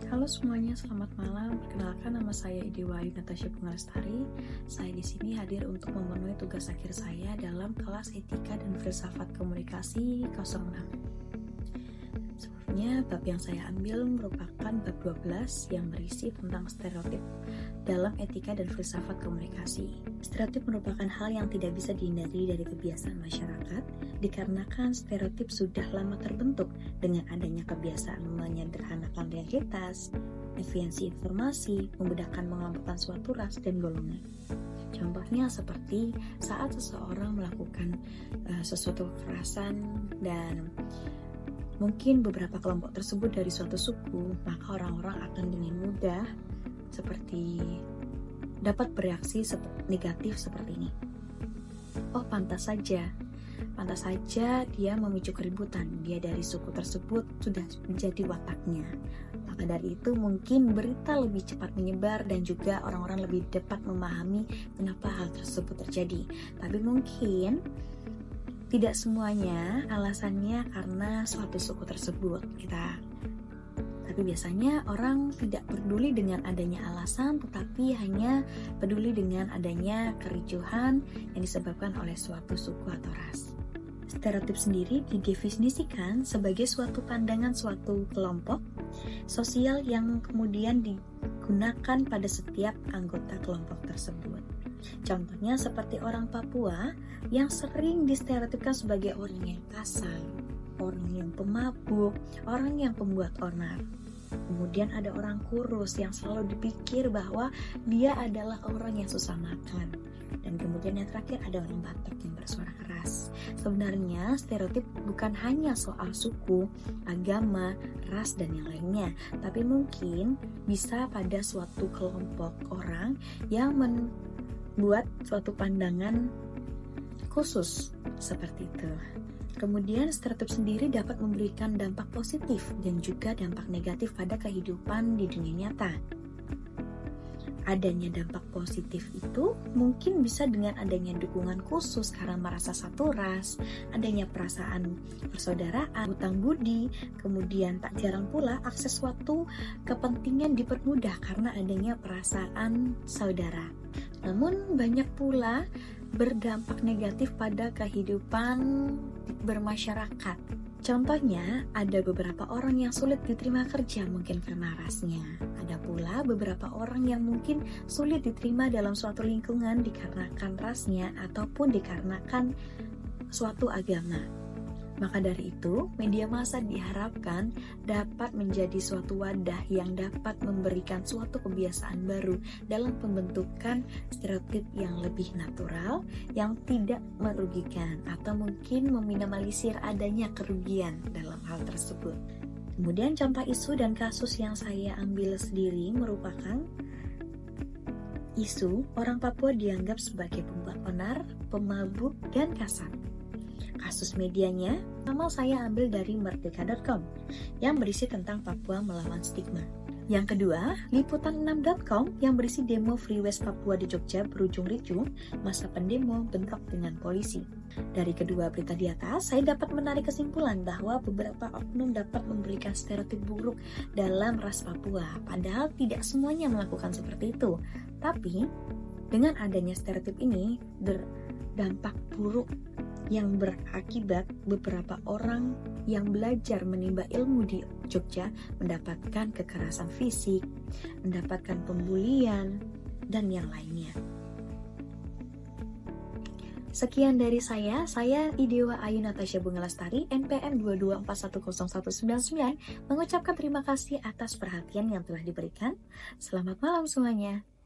Halo semuanya, selamat malam. Perkenalkan, nama saya Idewa Ayu Natasha Bunga Lestari. Saya di sini hadir untuk memenuhi tugas akhir saya dalam kelas Etika dan Filsafat Komunikasi 06. Sebelumnya, bab yang saya ambil merupakan bab 12 yang berisi tentang stereotip dalam etika dan filsafat komunikasi. Stereotip merupakan hal yang tidak bisa dihindari dari kebiasaan masyarakat, dikarenakan stereotip sudah lama terbentuk dengan adanya kebiasaan menyederhanakan realitas, esensi informasi, membedakan mengelompokkan suatu ras dan golongan. Contohnya seperti saat seseorang melakukan sesuatu kekerasan dan mungkin beberapa kelompok tersebut dari suatu suku, maka orang-orang akan dengan mudah seperti dapat bereaksi negatif seperti ini. Oh, pantas saja dia memicu keributan, dia dari suku tersebut sudah menjadi wataknya. Maka dari itu mungkin berita lebih cepat menyebar dan juga orang-orang lebih dapat memahami kenapa hal tersebut terjadi. Tapi mungkin tidak semuanya alasannya karena suatu suku tersebut. Tapi biasanya orang tidak peduli dengan adanya alasan, tetapi hanya peduli dengan adanya kericuhan yang disebabkan oleh suatu suku atau ras. Stereotip sendiri didefinisikan sebagai suatu pandangan suatu kelompok sosial yang kemudian digunakan pada setiap anggota kelompok tersebut. Contohnya seperti orang Papua yang sering distereotipkan sebagai orang yang kasar, orang yang pemabuk, orang yang pembuat onar. Kemudian ada orang kurus yang selalu dipikir bahwa dia adalah orang yang susah makan. Dan kemudian yang terakhir ada orang Batak yang bersuara keras. Sebenarnya stereotip bukan hanya soal suku, agama, ras, dan yang lainnya. Tapi mungkin bisa pada suatu kelompok orang yang membuat suatu pandangan khusus seperti itu. Kemudian stereotip sendiri dapat memberikan dampak positif dan juga dampak negatif pada kehidupan di dunia nyata. Adanya dampak positif itu mungkin bisa dengan adanya dukungan khusus karena merasa satu ras, adanya perasaan persaudaraan, hutang budi, kemudian tak jarang pula akses suatu kepentingan dipermudah karena adanya perasaan saudara. Namun banyak pula berdampak negatif pada kehidupan bermasyarakat. Contohnya, ada beberapa orang yang sulit diterima kerja mungkin karena rasnya. Ada pula beberapa orang yang mungkin sulit diterima dalam suatu lingkungan dikarenakan rasnya ataupun dikarenakan suatu agama. Maka dari itu, media massa diharapkan dapat menjadi suatu wadah yang dapat memberikan suatu kebiasaan baru dalam pembentukan stereotip yang lebih natural, yang tidak merugikan, atau mungkin meminimalisir adanya kerugian dalam hal tersebut. Kemudian contoh isu dan kasus yang saya ambil sendiri merupakan isu orang Papua dianggap sebagai pembuat onar, pemabuk, dan kasar. Kasus medianya, pertama saya ambil dari merdeka.com yang berisi tentang Papua melawan stigma. Yang kedua, liputan6.com yang berisi demo Free West Papua di Jogja berujung ricuh, masa pendemo bentrok dengan polisi. Dari kedua berita di atas, saya dapat menarik kesimpulan bahwa beberapa oknum dapat memberikan stereotip buruk dalam ras Papua, padahal tidak semuanya melakukan seperti itu. Tapi, dengan adanya stereotip ini, berdampak buruk yang berakibat beberapa orang yang belajar menimba ilmu di Jogja mendapatkan kekerasan fisik, mendapatkan pembulian, dan yang lainnya. Sekian dari saya Idewa Ayu Natasha Bunga Lestari, NPM 224101199, mengucapkan terima kasih atas perhatian yang telah diberikan. Selamat malam semuanya.